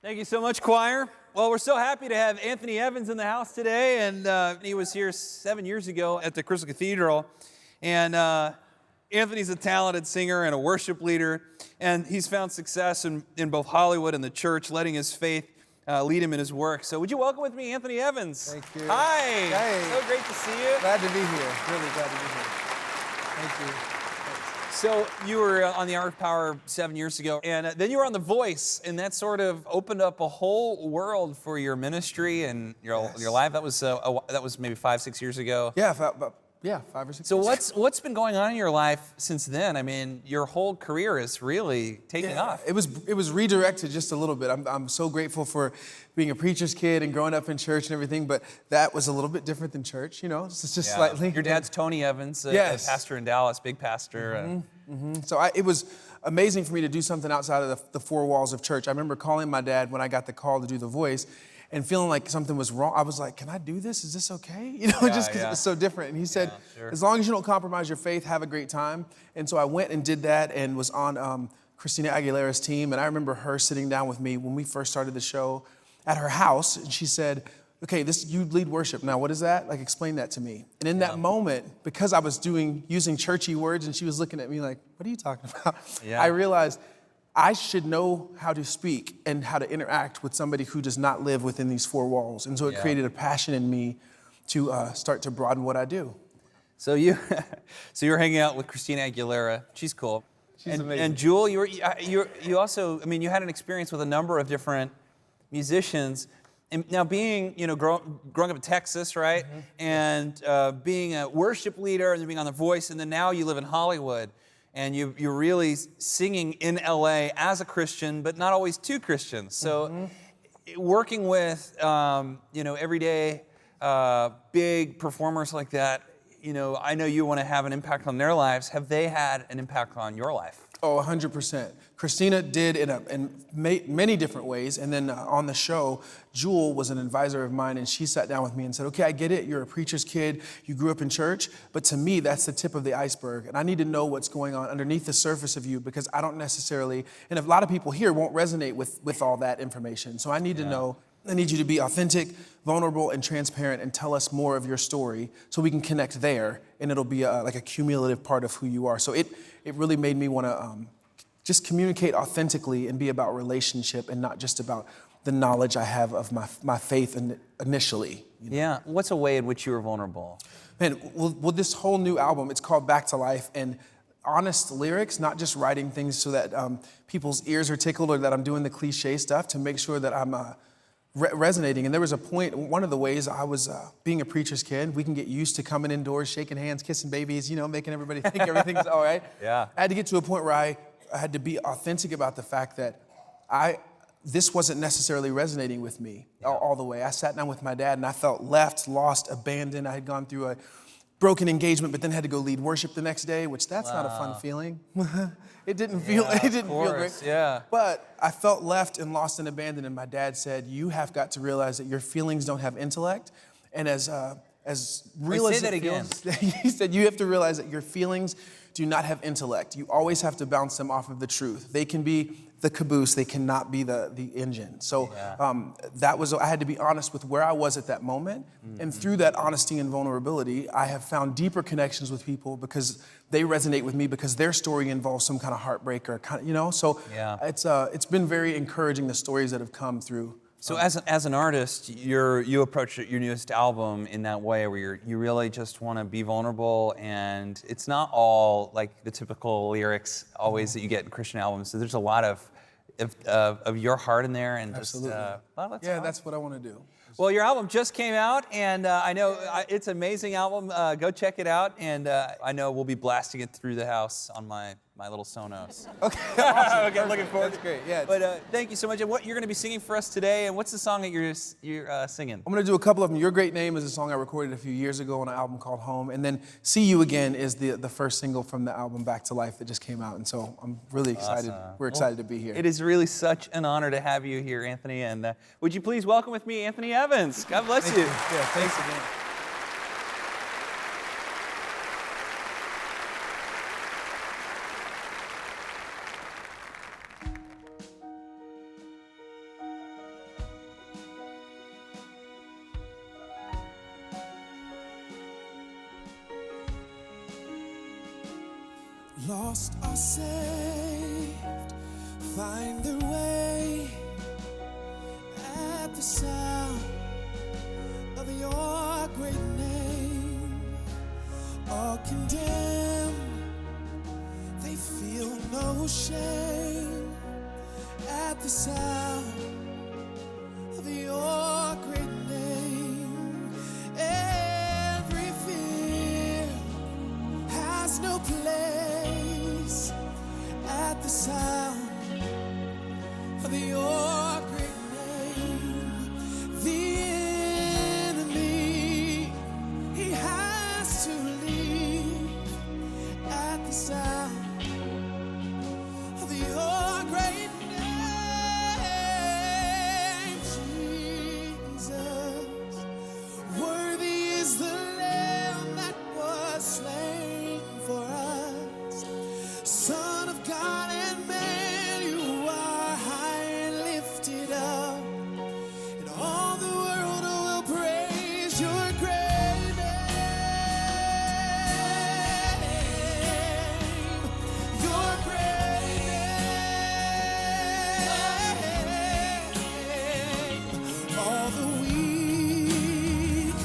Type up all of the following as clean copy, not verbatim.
Thank you so much, choir. Well, we're so happy to have Anthony Evans in the house today, and he was here 7 years ago at the Crystal Cathedral. And Anthony's a talented singer and a worship leader, and he's found success in both Hollywood and the church, letting his faith lead him in his work. So would you welcome with me Anthony Evans? Thank you. Hi. Hey. So great to see you. Glad to be here. Really glad to be here. Thank you. So you were on the Hour of Power 7 years ago, and then you were on The Voice, and that sort of opened up a whole world for your ministry and your life. That was maybe 5-6 years ago. Yeah, 5 or 6 So years. what's been going on in your life since then? I mean, your whole career is really taking off. It was redirected just a little bit. I'm so grateful for being a preacher's kid and growing up in church and everything, but that was a little bit different than church, you know, just slightly. Your dad's Tony Evans, a pastor in Dallas, big pastor. So it was amazing for me to do something outside of the four walls of church. I remember calling my dad when I got the call to do The Voice and feeling like something was wrong. I was like, can I do this? Is this okay? You know, just because it was so different. And he said, as long as you don't compromise your faith, have a great time. And so I went and did that and was on Christina Aguilera's team. And I remember her sitting down with me when we first started the show at her house. And she said, okay, you lead worship. Now, what is that? Like, explain that to me. And in that moment, because I was using churchy words and she was looking at me like, what are you talking about? Yeah. I realized I should know how to speak and how to interact with somebody who does not live within these four walls. And so it created a passion in me to start to broaden what I do. So you're hanging out with Christina Aguilera. She's cool. She's amazing. And Jewel, you also, I mean, you had an experience with a number of different musicians. And now being, growing up in Texas, right? And being a worship leader and then being on The Voice, and then now you live in Hollywood. And you're really singing in LA as a Christian, but not always two Christians. So working with, everyday big performers like that, I know you want to have an impact on their lives. Have they had an impact on your life? Oh, 100%. Christina did in many different ways. And then on the show, Jewel was an advisor of mine, and she sat down with me and said, okay, I get it. You're a preacher's kid. You grew up in church. But to me, that's the tip of the iceberg. And I need to know what's going on underneath the surface of you, because I don't necessarily, and a lot of people here won't resonate with all that information. So I need to know. I need you to be authentic, vulnerable, and transparent, and tell us more of your story so we can connect there, and it'll be like a cumulative part of who you are. So it really made me want to just communicate authentically and be about relationship and not just about the knowledge I have of my faith initially. Yeah. What's a way in which you were vulnerable? Man, well, this whole new album, it's called Back to Life, and honest lyrics, not just writing things so that people's ears are tickled or that I'm doing the cliche stuff, to make sure that I'm resonating. And there was a point, one of the ways I was being a preacher's kid, we can get used to coming indoors, shaking hands, kissing babies, making everybody think everything's all right. Yeah. I had to get to a point where I had to be authentic about the fact that this wasn't necessarily resonating with me all the way. I sat down with my dad and I felt left, lost, abandoned. I had gone through a broken engagement, but then had to go lead worship the next day, which that's not a fun feeling. It didn't feel great. Yeah. But I felt left and lost and abandoned, and my dad said, you have got to realize that your feelings don't have intellect. And as real as it feels, he said, you have to realize that your feelings do not have intellect. You always have to bounce them off of the truth. They can be the caboose, they cannot be the engine. So I had to be honest with where I was at that moment. And through that honesty and vulnerability, I have found deeper connections with people because they resonate with me because their story involves some kind of heartbreak or So it's been very encouraging, the stories that have come through. So as an artist, you approach your newest album in that way where you really just want to be vulnerable, and it's not all like the typical lyrics always that you get in Christian albums. So there's a lot of your heart in there, and absolutely. That's what I want to do. Well, your album just came out, and I know it's an amazing album. Go check it out, and I know we'll be blasting it through the house on my little Sonos. Okay, awesome. Okay, looking forward. That's great. Yeah. But thank you so much. And what you're going to be singing for us today, and what's the song that you're singing? I'm going to do a couple of them. Your Great Name is a song I recorded a few years ago on an album called Home, and then See You Again is the first single from the album Back to Life that just came out. And so I'm really excited. Awesome. We're excited to be here. It is really such an honor to have you here, Anthony. And would you please welcome with me Anthony Evans? God bless you. Yeah, thanks again. Lost or saved, find their way at the sound of your great name. All condemned, they feel no shame at the sound of your great name. Every fear has no place at the sound of your great name. The enemy, he has to leave at the sound of your great name, Jesus. Worthy is the Lamb that was slain for us. Son of God and man, you are high and lifted up, and all the world will praise your great name. Your great name. All the weak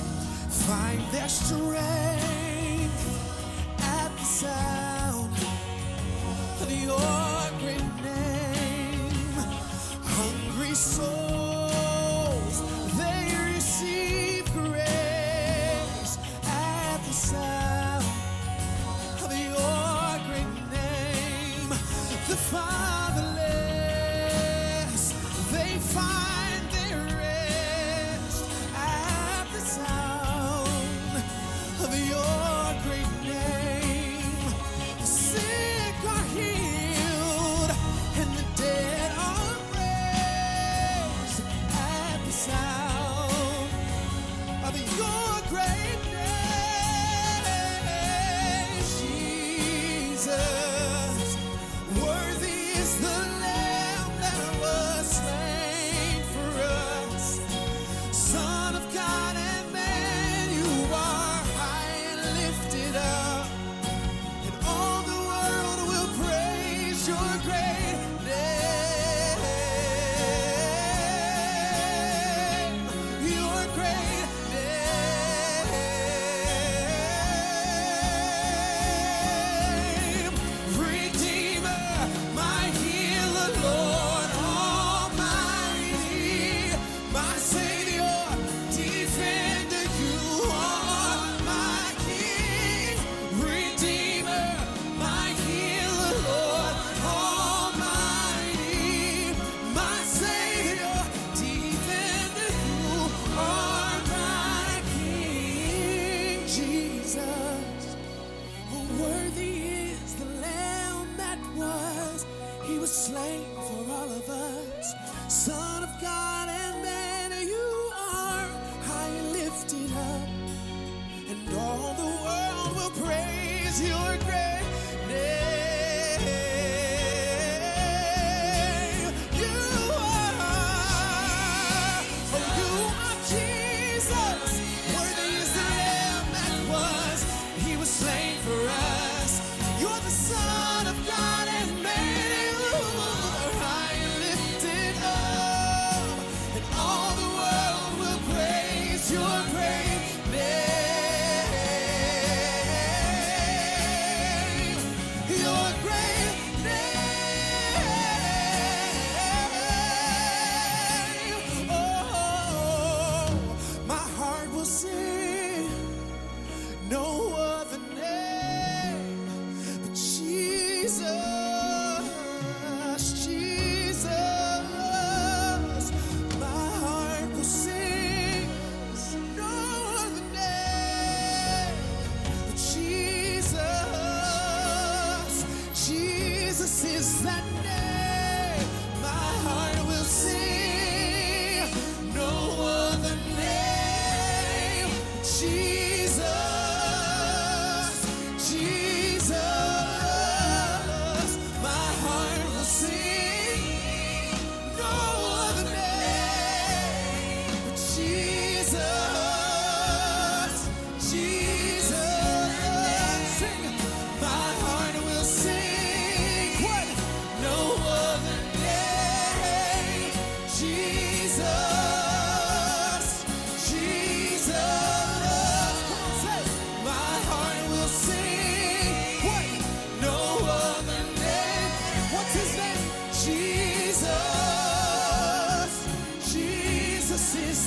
find their strength at the sound of your great name. Hungry souls, they receive grace at the sound of your great name. The fatherless, they find their rest at the sound of your great name. The sick are healed and the dead are raised at the sound of your great name, Jesus. Worthy is the Lamb that was slain for us. Son of God and man, you are high and lifted up, and all the world will praise your great name. Your great name. Redeemer, my healer, Lord Almighty, my Savior, defender, you are my King. Redeemer, my healer, Lord Almighty, my Savior, defender, you are my King. Jesus, oh, worthy is the Lamb that was, he was slain for all of us. Son of God and man, you are high and lifted up, and all the world will praise your great name. You are Jesus. Worthy is the Lamb that was, he was slain for us. You're the Son of God and man, you are high and lifted up,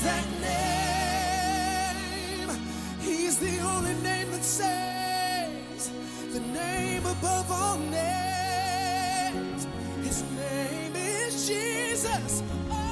that name. He's the only name that saves, the name above all names. His name is Jesus. Oh,